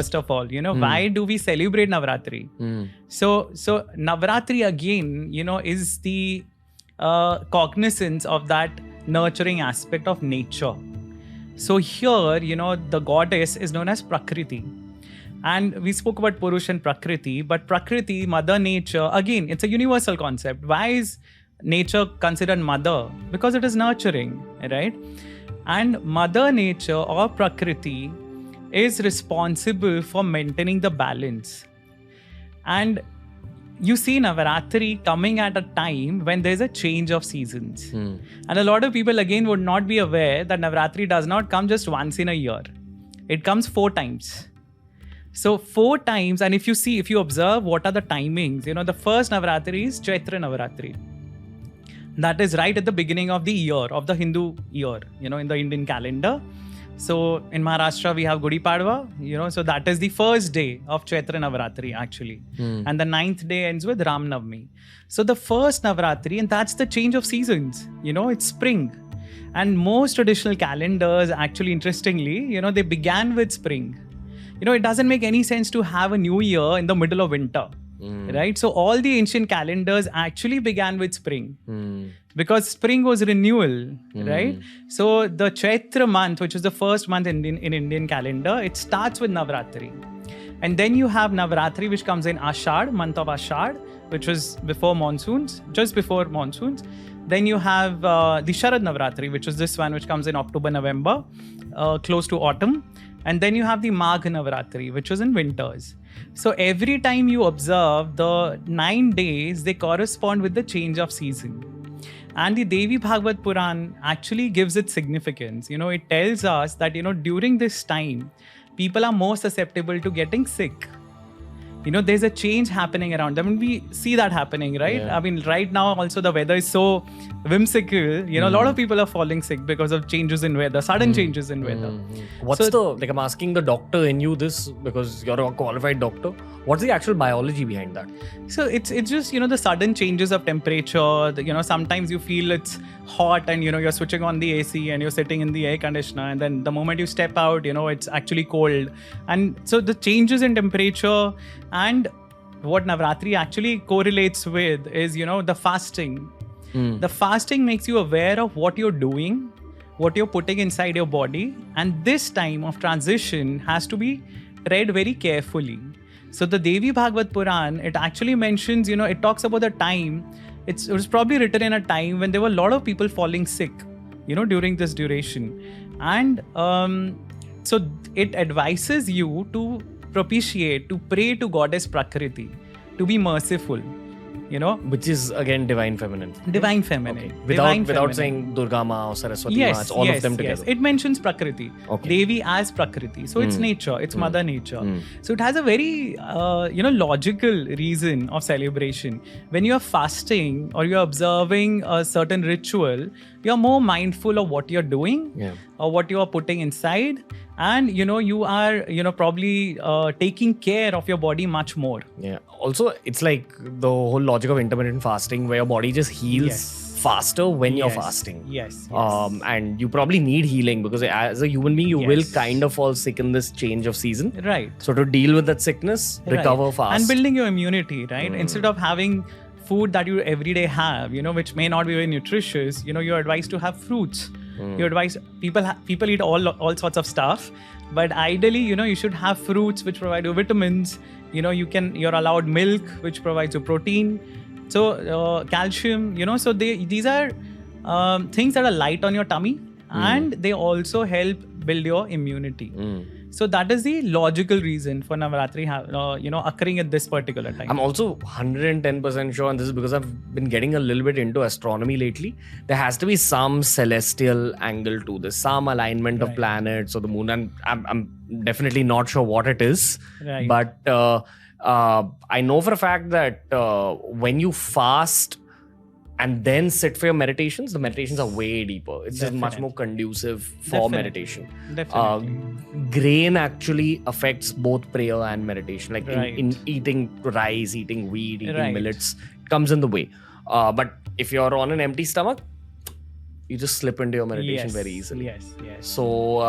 first of all. Why do we celebrate Navratri? So Navratri again, is the cognizance of that nurturing aspect of nature. So here, the goddess is known as Prakriti. And we spoke about Purush and Prakriti, but Prakriti, Mother Nature, again, it's a universal concept. Why is nature considered mother? Because it is nurturing, right? And Mother Nature or Prakriti is responsible for maintaining the balance. And you see Navaratri coming at a time when there's a change of seasons. And a lot of people again would not be aware that Navaratri does not come just once in a year. It comes 4 times. So 4 times, and if you observe what are the timings, the first Navaratri is Chaitra Navaratri. That is right at the beginning of the year, of the Hindu year, in the Indian calendar. So in Maharashtra, we have Gudi Padwa, so that is the first day of Chaitra Navaratri actually. And the 9th day ends with Ram Navami. So the first Navaratri, and that's the change of seasons, it's spring. And most traditional calendars actually, interestingly, they began with spring. It doesn't make any sense to have a new year in the middle of winter, right? So all the ancient calendars actually began with spring because spring was renewal, right? So the Chaitra month, which is the first month in Indian calendar, it starts with Navratri. And then you have Navaratri, which comes in Ashad, month of Ashad, which was before monsoons, just before monsoons. Then you have the Sharad Navaratri, which is this one, which comes in October, November, close to autumn. And then you have the Magh Navaratri, which was in winters. So every time you observe the 9 days, they correspond with the change of season. And the Devi Bhagavad Puran actually gives it significance. It tells us that, during this time, people are more susceptible to getting sick. There's a change happening around them. And we see that happening, right? Yeah. I mean, right now also the weather is so whimsical. A lot of people are falling sick because of changes in weather, sudden changes in weather. I'm asking the doctor in you this because you're a qualified doctor. What's the actual biology behind that? So it's just, the sudden changes of temperature. Sometimes you feel it's hot and, you're switching on the AC and you're sitting in the air conditioner. And then the moment you step out, it's actually cold. And so the changes in temperature and what Navratri actually correlates with is, the fasting. The fasting makes you aware of what you're doing, what you're putting inside your body. And this time of transition has to be read very carefully. So the Devi Bhagavad Puran, it actually mentions, it talks about the time. It was probably written in a time when there were a lot of people falling sick, during this duration. And so it advises you to propitiate, to pray to Goddess Prakriti, to be merciful, Which is again divine feminine. Divine feminine. Okay. Without saying Durga Ma or Saraswati Ma, it's all of them together. Yes. It mentions Prakriti. Okay. Devi as Prakriti. So it's nature, it's Mother Nature. So it has a very, logical reason of celebration. When you're fasting or you're observing a certain ritual, you're more mindful of what you're doing or what you are putting inside. And, you are, probably taking care of your body much more. Yeah. Also, it's like the whole logic of intermittent fasting where your body just heals faster when you're fasting. Yes. And you probably need healing because as a human being, you will kind of fall sick in this change of season. Right. So to deal with that sickness, recover fast. And building your immunity, right? Instead of having food that you every day have, which may not be very nutritious, you're advised to have fruits. You advise people eat all sorts of stuff, but ideally, you should have fruits which provide you vitamins. You're allowed milk which provides you protein. So calcium, so these are things that are light on your tummy and they also help build your immunity. So that is the logical reason for Navaratri, occurring at this particular time. I'm also 110% sure, and this is because I've been getting a little bit into astronomy lately. There has to be some celestial angle to this, some alignment of planets or the moon, and I'm definitely not sure what it is. Right. But I know for a fact that when you fast and then sit for your meditations, the meditations are way deeper. It's just much more conducive for meditation. Definitely. Grain actually affects both prayer and meditation. Like in eating rice, eating wheat, eating millets, it comes in the way. But if you're on an empty stomach, you just slip into your meditation Yes, very easily. Yes. So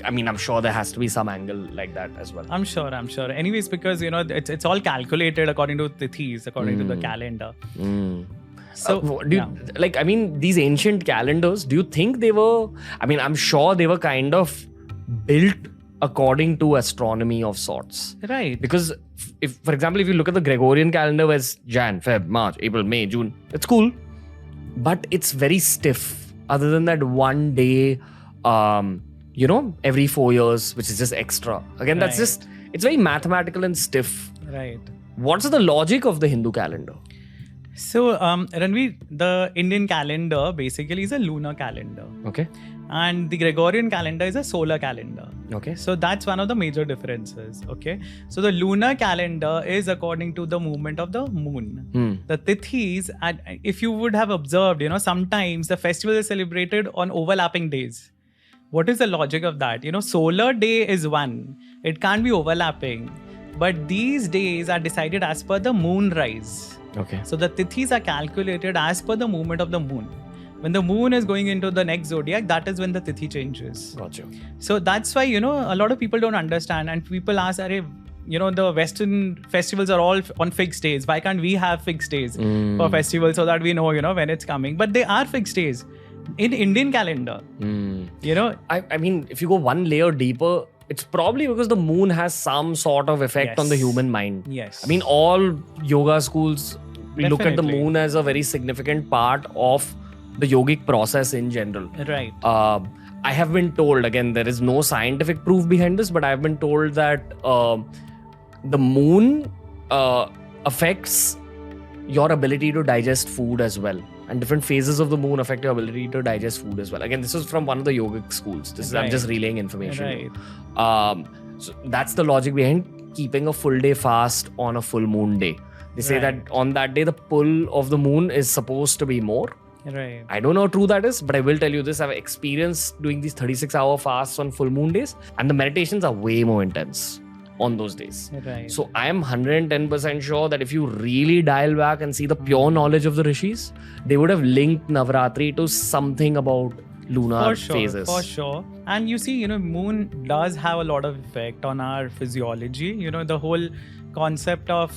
I mean, I'm sure there has to be some angle like that as well. I'm sure. Anyways, because it's all calculated according to tithis, according to the calendar. So do you, like, I mean, these ancient calendars, do you think they were, I mean, I'm sure they were kind of built according to astronomy of sorts. Right. Because if, for example, if you look at the Gregorian calendar, where it's Jan, Feb, March, April, May, June, it's cool. But it's very stiff. Other than that one day, every 4 years, which is just extra. Again, that's just, it's very mathematical and stiff. Right. What's the logic of the Hindu calendar? So, Ranveer, the Indian calendar basically is a lunar calendar. Okay. And the Gregorian calendar is a solar calendar. Okay. So that's one of the major differences. Okay. So the lunar calendar is according to the movement of the moon. The tithis, if you would have observed, sometimes the festival is celebrated on overlapping days. What is the logic of that? Solar day is one. It can't be overlapping. But these days are decided as per the moon rise. Okay. So the tithis are calculated as per the movement of the moon. When the moon is going into the next zodiac, that is when the tithi changes. Gotcha. So that's why, a lot of people don't understand, and people ask, the Western festivals are all on fixed days. Why can't we have fixed days for festivals so that we know, when it's coming? But they are fixed days in Indian calendar. I mean, if you go one layer deeper, it's probably because the moon has some sort of effect on the human mind. Yes. I mean, all yoga schools look at the Definitely. moon as a very significant part of the yogic process in general. Right. I have been told, again, there is no scientific proof behind this, but I have been told that the moon affects your ability to digest food as well. And different phases of the moon affect your ability to digest food as well. Again, this is from one of the yogic schools. This is, I'm just relaying information. Right. So that's the logic behind keeping a full day fast on a full moon day. They say that on that day, the pull of the moon is supposed to be more. Right. I don't know how true that is, but I will tell you this. I've experienced doing these 36-hour fasts on full moon days, and the meditations are way more intense on those days. Right. So I am 110% sure that if you really dial back and see the pure knowledge of the rishis, they would have linked Navaratri to something about lunar phases. For sure. And you see, moon does have a lot of effect on our physiology. The whole concept of,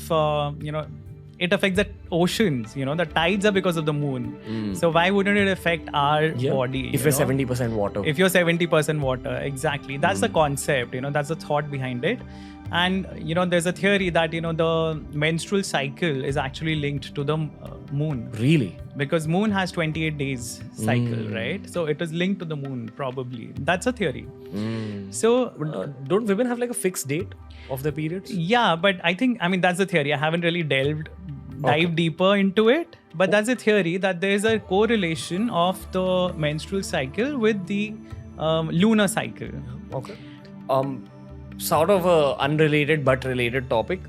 it affects the oceans. The tides are because of the moon. So why wouldn't it affect our body? If you're 70% water. If you're 70% water, exactly. That's the concept, that's the thought behind it. And, there's a theory that, the menstrual cycle is actually linked to the moon. Really? Because moon has 28 days cycle, right? So it is linked to the moon, probably. That's a theory. So don't women have like a fixed date of their periods? Yeah, but I mean, that's the theory. I haven't really dived deeper into it. But that's a theory that there is a correlation of the menstrual cycle with the lunar cycle. Okay. Sort of a unrelated but related topic.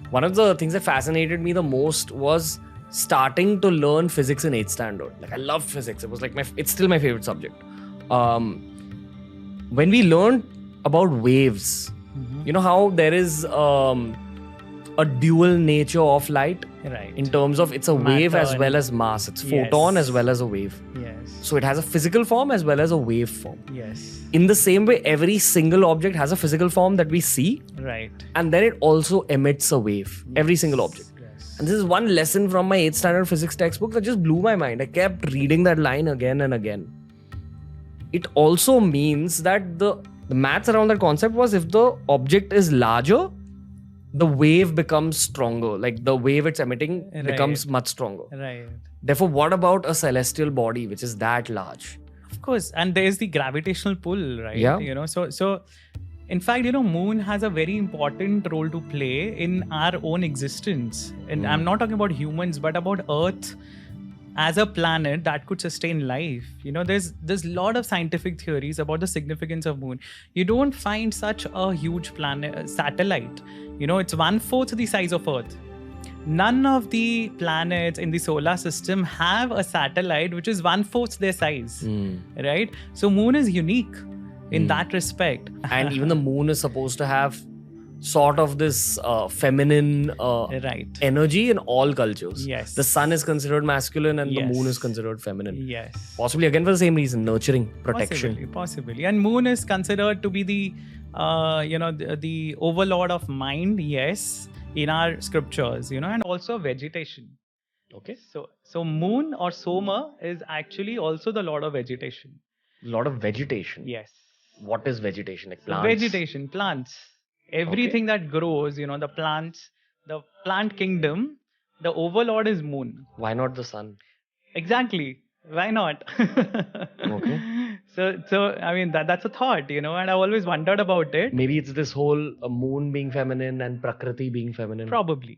One of the things that fascinated me the most was starting to learn physics in 8th standard. Like, I loved physics. It was like it's still my favorite subject. When we learned about waves, you know how there is a dual nature of light? Right. In terms of it's a wave as well as mass. It's photon as well as a wave. Yes. So it has a physical form as well as a wave form. Yes. In the same way, every single object has a physical form that we see. Right. And then it also emits a wave. Every single object. Yes. And this is one lesson from my 8th standard physics textbook that just blew my mind. I kept reading that line again and again. It also means that the maths around that concept was if the object is larger, the wave becomes stronger. Like the wave it's emitting becomes much stronger. Right. Therefore, what about a celestial body which is that large? Of course. And there's the gravitational pull, right? Yeah. So in fact, moon has a very important role to play in our own existence. And I'm not talking about humans, but about Earth as a planet that could sustain life. There's a lot of scientific theories about the significance of moon. You don't find such a huge satellite. It's 1/4 the size of Earth. None of the planets in the solar system have a satellite which is 1/4 their size, right? So moon is unique in that respect. And even the moon is supposed to have sort of this feminine Right. energy in all cultures. Yes. The sun is considered masculine and the moon is Yes. considered feminine. Yes. Possibly again for the same reason, nurturing, protection. Possibly. And moon is considered to be the, the overlord of mind. Yes, in our scriptures, and also vegetation. Okay. So moon or Soma is actually also the lord of vegetation. A lot of vegetation. Yes. What is vegetation? Like So plants? vegetation, plants, everything that grows, the plants, the plant kingdom, the overlord is moon. Why not the sun? Exactly. Why not? Okay. So I mean that's a thought, and I've always wondered about it. Maybe it's this whole moon being feminine and Prakriti being feminine. Probably.